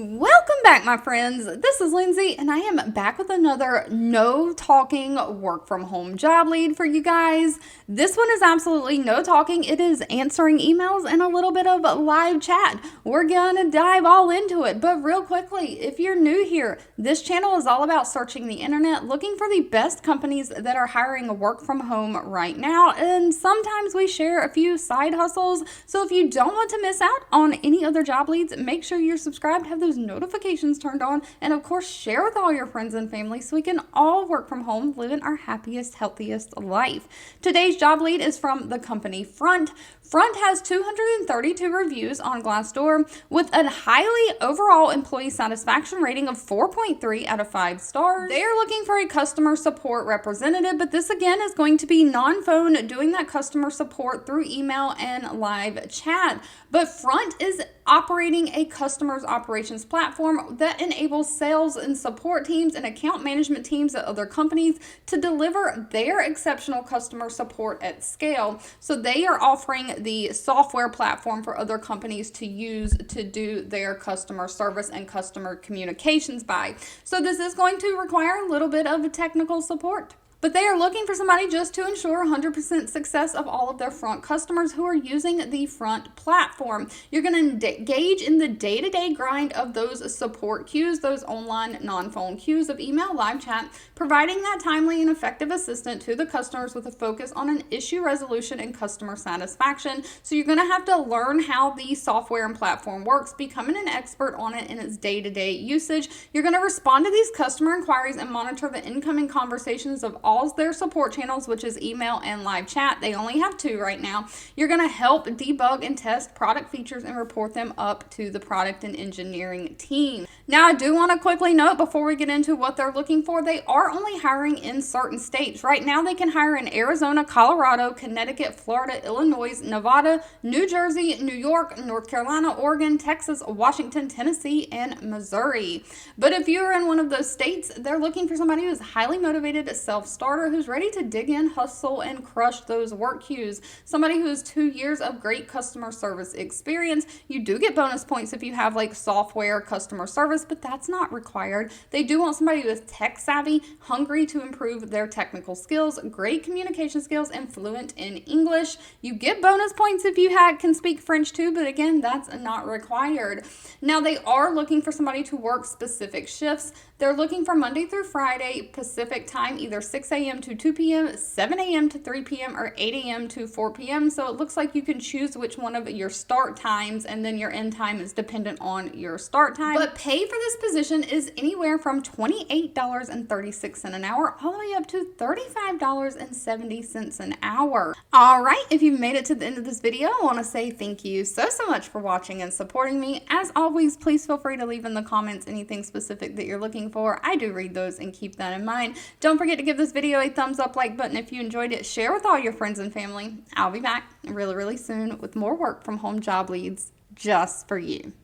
Welcome back, my friends. This is Lindsay, and I am back with another no talking work from home job lead for you guys. This one is absolutely no talking. It is answering emails and a little bit of live chat. We're gonna dive all into it, but real quickly, if you're new here, this channel is all about searching the internet, looking for the best companies that are hiring work from home right now, and sometimes we share a few side hustles. So if you don't want to miss out on any other job leads, make sure you're subscribed, have those notifications turned on, and of course share with all your friends and family so we can all work from home, living our happiest, healthiest life. Today's job lead is from the company Front. Front has 232 reviews on Glassdoor with a highly overall employee satisfaction rating of 4.3 out of 5 stars. They are looking for a customer support representative, but this again is going to be non-phone, doing that customer support through email and live chat. But Front is operating a customer's operations platform that enables sales and support teams and account management teams at other companies to deliver their exceptional customer support at scale. So they are offering the software platform for other companies to use to do their customer service and customer communications by. So this is going to require a little bit of technical support. But they are looking for somebody just to ensure 100% success of all of their Front customers who are using the Front platform. You're going to engage in the day-to-day grind of those support queues, those online non-phone queues of email, live chat, providing that timely and effective assistance to the customers with a focus on an issue resolution and customer satisfaction. So you're going to have to learn how the software and platform works, becoming an expert on it in its day-to-day usage. You're going to respond to these customer inquiries and monitor the incoming conversations of all their support channels, which is email and live chat. They only have 2 right now. You're going to help debug and test product features and report them up to the product and engineering team. Now, I do want to quickly note before we get into what they're looking for, they are only hiring in certain states. Right now, they can hire in Arizona, Colorado, Connecticut, Florida, Illinois, Nevada, New Jersey, New York, North Carolina, Oregon, Texas, Washington, Tennessee, and Missouri. But if you're in one of those states, they're looking for somebody who's highly motivated, self-starter, who's ready to dig in, hustle, and crush those work queues. Somebody who has 2 years of great customer service experience. You do get bonus points if you have like software customer service, but that's not required. They do want somebody who is tech savvy, hungry to improve their technical skills, great communication skills, and fluent in English. You get bonus points if you can speak French too, but again, that's not required. Now, they are looking for somebody to work specific shifts. They're looking for Monday through Friday Pacific time, either 6 a.m. to 2 p.m., 7 a.m. to 3 p.m., or 8 a.m. to 4 p.m. So it looks like you can choose which one of your start times, and then your end time is dependent on your start time. But pay for this position is anywhere from $28.36 an hour all the way up to $35.70 an hour. All right, if you've made it to the end of this video, I want to say thank you so much for watching and supporting me. As always, please feel free to leave in the comments anything specific that you're looking for. I do read those and keep that in mind. Don't forget to give this video a thumbs up, like button if you enjoyed it. Share with all your friends and family. I'll be back really soon with more work from home job leads just for you.